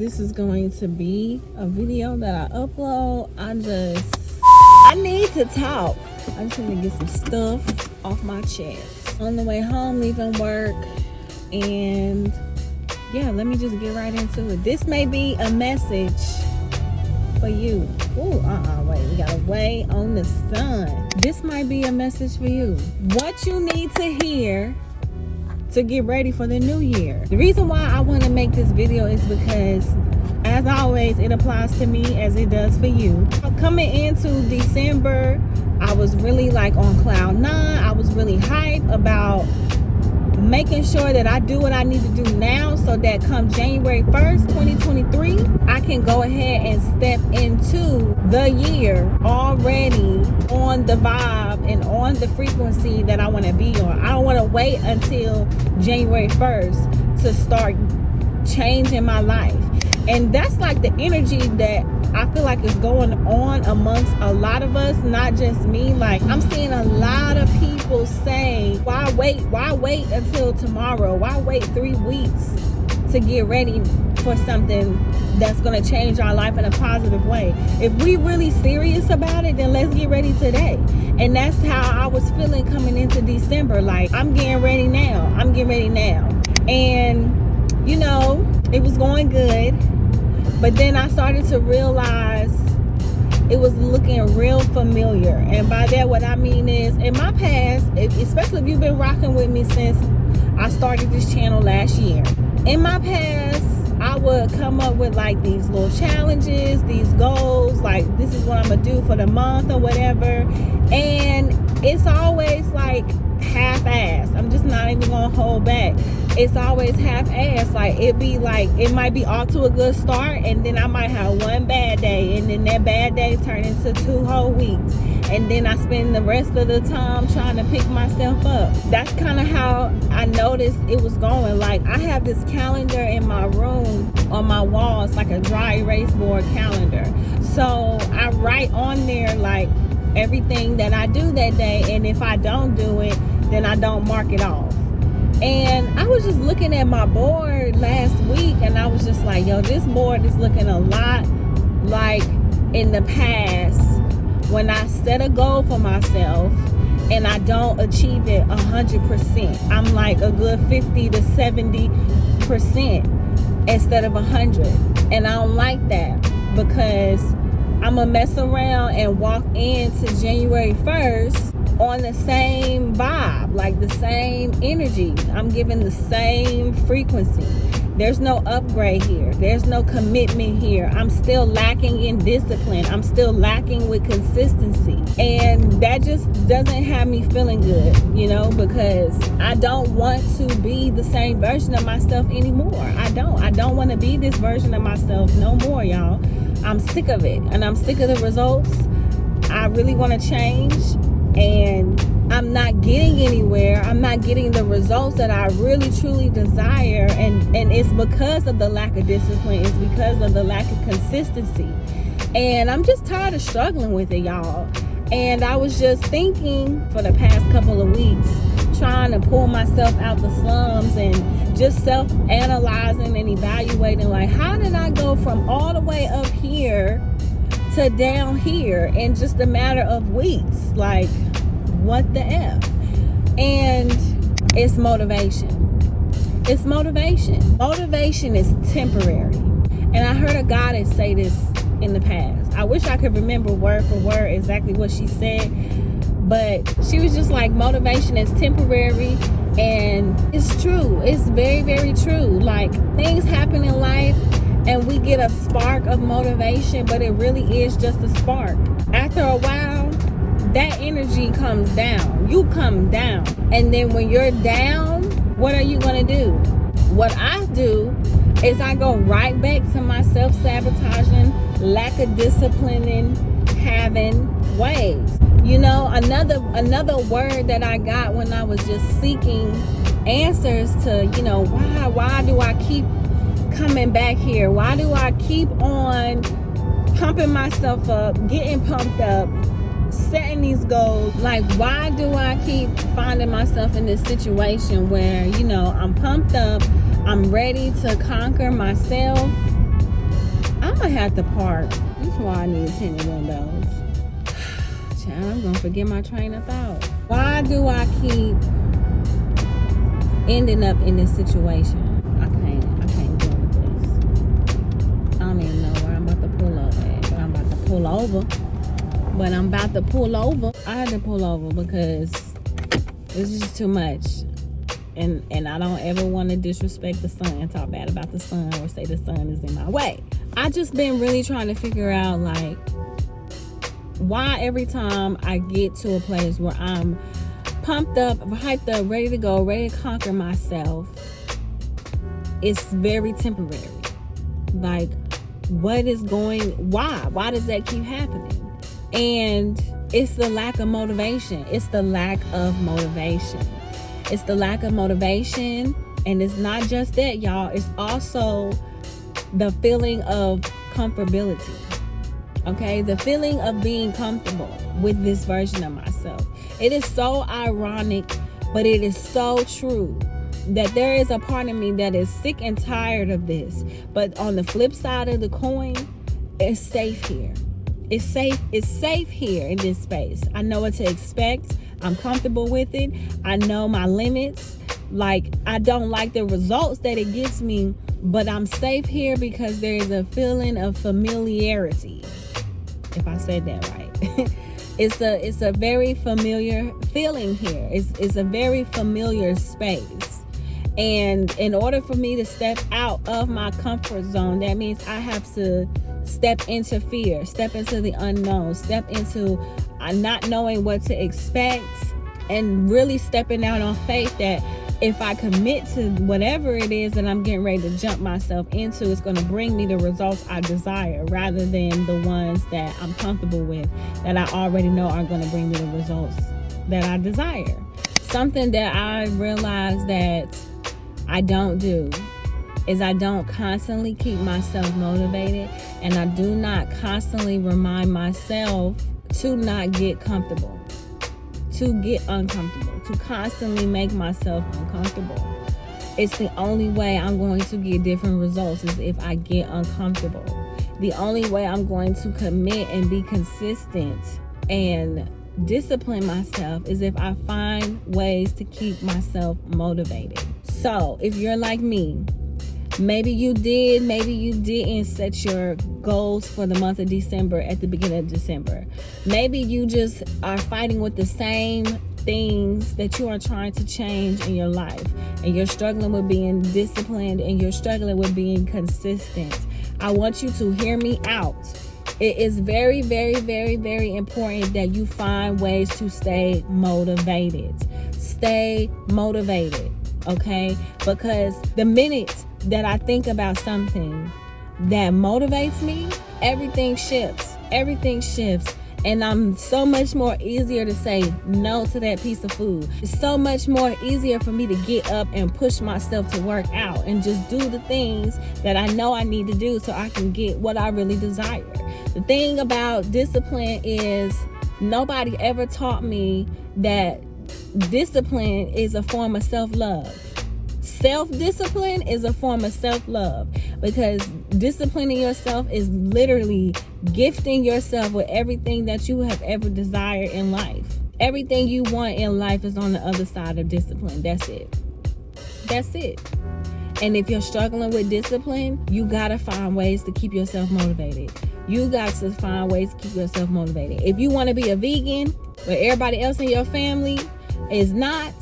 this is going to be a video that I upload. I need to talk. I just need to get some stuff off my chest. On the way home, leaving work, and yeah, let me just get right into it. This may be a message for you. Wait, we gotta wait on the sun. This might be a message for you. What you need to hear to get ready for the new year. The reason why I want to make this video is because, as always, it applies to me as it does for you. Coming into December, I was really like on cloud nine. I was really hyped about making sure that I do what I need to do now so that come January 1st, 2023, I can go ahead and step into the year already on the vibe and on the frequency that I want to be on. I don't want to wait until January 1st to start changing my life. And that's like the energy that I feel like is going on amongst a lot of us, not just me. Like, I'm seeing a lot of people say, why wait until tomorrow? Why wait 3 weeks to get ready for something that's going to change our life in a positive way? If we really serious about it, then let's get ready today. And that's how I was feeling coming into December. Like, I'm getting ready now. And, you know, it was going good. But then I started to realize it was looking real familiar. And by that, what I mean is, in my past, especially if you've been rocking with me since I started this channel last year, in my past, I would come up with like these little challenges, these goals, like this is what I'm gonna do for the month or whatever. And it's always like half-assed. I'm just not even gonna hold back. It's always half-assed. Like, it might be off to a good start, and then I might have one bad day, and then that bad day turn into 2 whole weeks, and then I spend the rest of the time trying to pick myself up. That's kind of how I noticed it was going. Like, I have this calendar in my room on my wall. It's like a dry erase board calendar. So I write on there like everything that I do that day, and if I don't do it, then I don't mark it off. And I was just looking at my board last week, and I was just like, yo, this board is looking a lot like in the past when I set a goal for myself and I don't achieve it 100%. I'm like a good 50 to 70% instead of 100. And I don't like that, because I'm gonna mess around and walk into January 1st on the same vibe, like the same energy. I'm giving the same frequency. There's no upgrade here. There's no commitment here. I'm still lacking in discipline. I'm still lacking with consistency. And that just doesn't have me feeling good, you know, because I don't want to be the same version of myself anymore. I don't want to be this version of myself no more, y'all. I'm sick of it, and I'm sick of the results. I really want to change, and I'm not getting anywhere. I'm not getting the results that I really truly desire, and it's because of the lack of discipline. It's because of the lack of consistency, and I'm just tired of struggling with it, y'all. And I was just thinking for the past couple of weeks, trying to pull myself out the slums and just self-analyzing and evaluating, like, how did I go from all the way up here to down here in just a matter of weeks? Like, what the F? And it's motivation. It's motivation. Motivation is temporary. And I heard a goddess say this in the past. I wish I could remember word for word exactly what she said, but she was just like, motivation is temporary. And it's true. It's very, very true. Like, things happen in life and we get a spark of motivation, but it really is just a spark. After a while, that energy comes down. You come down. And then when you're down, what are you going to do? What I do is I go right back to my self-sabotaging, lack of disciplining, having ways. You know, another word that I got when I was just seeking answers to, you know, why do I keep coming back here? Why do I keep on pumping myself up, getting pumped up, setting these goals? Like, why do I keep finding myself in this situation where, you know, I'm pumped up, I'm ready to conquer myself, gonna have to park. That's why I need tinted windows. Child, I'm gonna forget my train of thought. Why do I keep ending up in this situation? I can't deal with this. I don't even know where I'm about to pull over at, but I'm about to pull over. I had to pull over because it's just too much. And I don't ever want to disrespect the sun, talk bad about the sun, or say the sun is in my way. I just been really trying to figure out, like, why every time I get to a place where I'm pumped up, hyped up, ready to go, ready to conquer myself, it's very temporary. Like, why does that keep happening? And it's the lack of motivation. It's the lack of motivation. And it's not just that, y'all. It's also the feeling of comfortability. Okay? The feeling of being comfortable with this version of myself. It is so ironic, but it is so true that there is a part of me that is sick and tired of this. But on the flip side of the coin, it's safe here. It's safe here in this space. I know what to expect. I'm comfortable with it. I know my limits. Like, I don't like the results that it gets me, but I'm safe here because there is a feeling of familiarity. If I said that right. It's a very familiar feeling here. It's a very familiar space. And in order for me to step out of my comfort zone, that means I have to step into fear, step into the unknown, step into not knowing what to expect, and really stepping out on faith that if I commit to whatever it is that I'm getting ready to jump myself into, it's going to bring me the results I desire, rather than the ones that I'm comfortable with, that I already know are going to bring me the results that I desire. Something that I realized that I don't do is I don't constantly keep myself motivated, and I do not constantly remind myself to not get comfortable, to get uncomfortable, to constantly make myself uncomfortable. It's the only way I'm going to get different results is if I get uncomfortable. The only way I'm going to commit and be consistent and discipline myself is if I find ways to keep myself motivated. So if you're like me, maybe you did, maybe you didn't set your goals for the month of December at the beginning of December. Maybe you just are fighting with the same things that you are trying to change in your life, and you're struggling with being disciplined, and you're struggling with being consistent. I want you to hear me out. It is very, very, very, very important that you find ways to stay motivated. Stay motivated, okay? Because the minute that I think about something that motivates me, everything shifts. And I'm so much more easier to say no to that piece of food. It's so much more easier for me to get up and push myself to work out and just do the things that I know I need to do so I can get what I really desire. The thing about discipline is nobody ever taught me that discipline is a form of self-love. Self-discipline is a form of self-love, because disciplining yourself is literally gifting yourself with everything that you have ever desired in life. Everything you want in life is on the other side of discipline. That's it. And if you're struggling with discipline, you gotta find ways to keep yourself motivated. If you want to be a vegan, but everybody else in your family is not,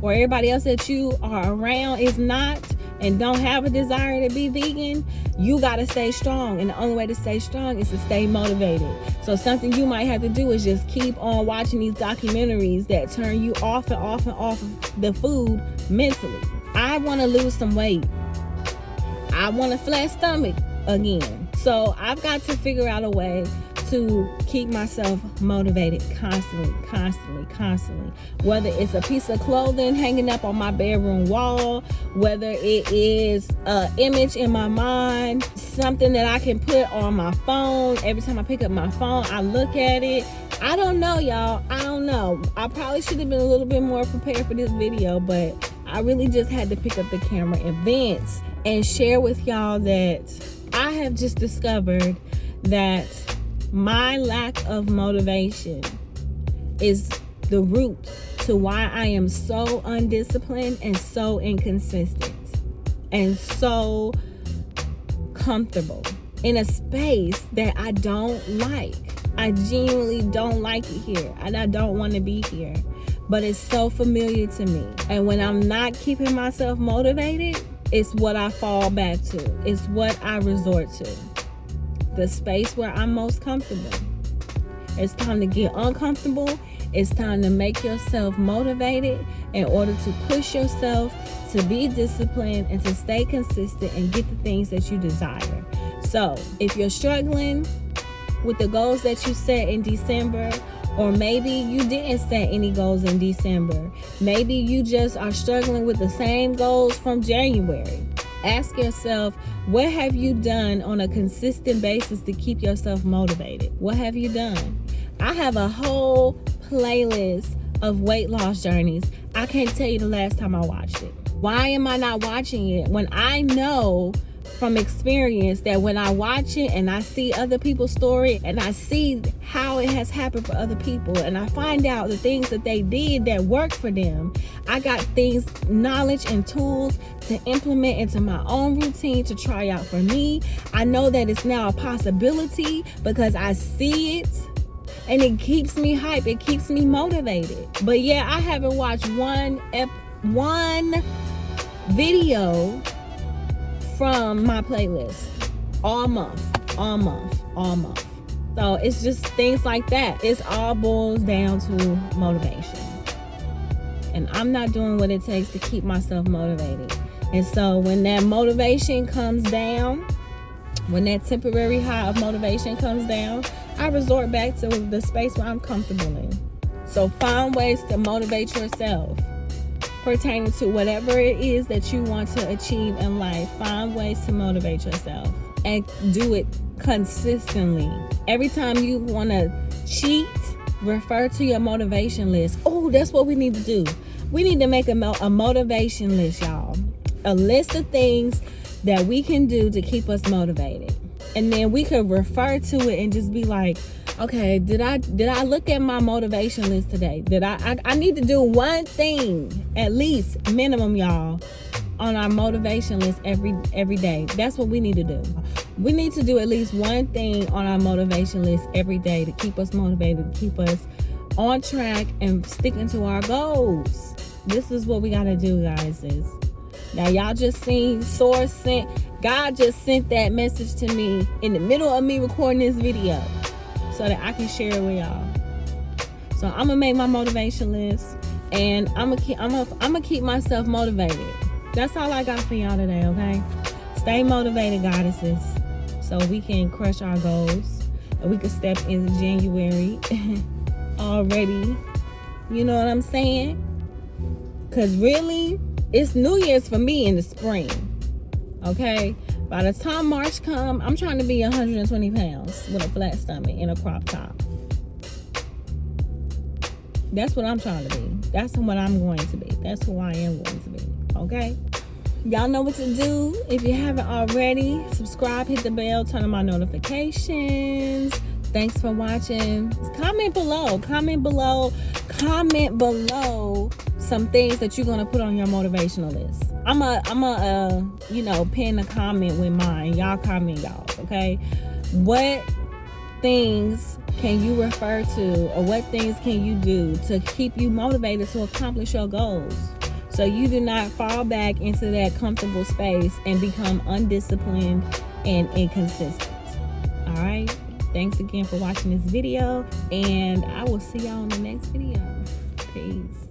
or everybody else that you are around is not, and don't have a desire to be vegan, you got to stay strong. And the only way to stay strong is to stay motivated. So something you might have to do is just keep on watching these documentaries that turn you off of the food mentally. I want to lose some weight. I want a flat stomach again. So I've got to figure out a way to keep myself motivated constantly. Whether it's a piece of clothing hanging up on my bedroom wall, whether it is an image in my mind, something that I can put on my phone. Every time I pick up my phone, I look at it. I don't know, y'all. I don't know. I probably should have been a little bit more prepared for this video, but I really just had to pick up the camera and vent and share with y'all that I have just discovered that my lack of motivation is the root to why I am so undisciplined and so inconsistent and so comfortable in a space that I don't like. I genuinely don't like it here, and I don't want to be here, but it's so familiar to me. And when I'm not keeping myself motivated, it's what I fall back to. It's what I resort to. The space where I'm most comfortable. It's time to get uncomfortable. It's time to make yourself motivated in order to push yourself to be disciplined and to stay consistent and get the things that you desire. So if you're struggling with the goals that you set in December, or maybe you didn't set any goals in December, maybe you just are struggling with the same goals from January, ask yourself, what have you done on a consistent basis to keep yourself motivated? What have you done? I have a whole playlist of weight loss journeys. I can't tell you the last time I watched it. Why am I not watching it when I know from experience that when I watch it and I see other people's story and I see how it has happened for other people and I find out the things that they did that worked for them, I got things, knowledge and tools to implement into my own routine to try out for me. I know that it's now a possibility because I see it. And it keeps me hype. It keeps me motivated. But yeah, I haven't watched one video from my playlist all month. So it's just things like that. It's all boils down to motivation. And I'm not doing what it takes to keep myself motivated. And so when that motivation comes down, when that temporary high of motivation comes down, I resort back to the space where I'm comfortable in. So find ways to motivate yourself pertaining to whatever it is that you want to achieve in life. Find ways to motivate yourself and do it consistently. Every time you want to cheat, refer to your motivation list. Oh, that's what we need to do. We need to make a motivation list, y'all. A list of things that we can do to keep us motivated. And then we could refer to it and just be like, okay, did I look at my motivation list today? Did I need to do one thing, at least minimum, y'all, on our motivation list every day. That's what we need to do. We need to do at least one thing on our motivation list every day to keep us motivated, to keep us on track and sticking to our goals. This is what we got to do, guys. Now, y'all just seen God just sent that message to me in the middle of me recording this video so that I can share it with y'all. So I'm gonna make my motivation list and I'm gonna keep myself motivated. That's all I got for y'all today, okay? Stay motivated, goddesses, so we can crush our goals and we can step into January already. You know what I'm saying? Because really, it's New Year's for me in the spring. Okay, by the time March come, I'm trying to be 120 pounds with a flat stomach and a crop top. That's what I'm trying to be. That's what I'm going to be. That's who I am going to be. Okay, y'all know what to do. If you haven't already, subscribe, hit the bell, turn on my notifications. Thanks for watching. Comment below some things that you're gonna put on your motivational list. I'm a pin a comment with mine. Y'all comment y'all, okay? What things can you refer to, or what things can you do to keep you motivated to accomplish your goals, so you do not fall back into that comfortable space and become undisciplined and inconsistent? All right. Thanks again for watching this video, and I will see y'all in the next video. Peace.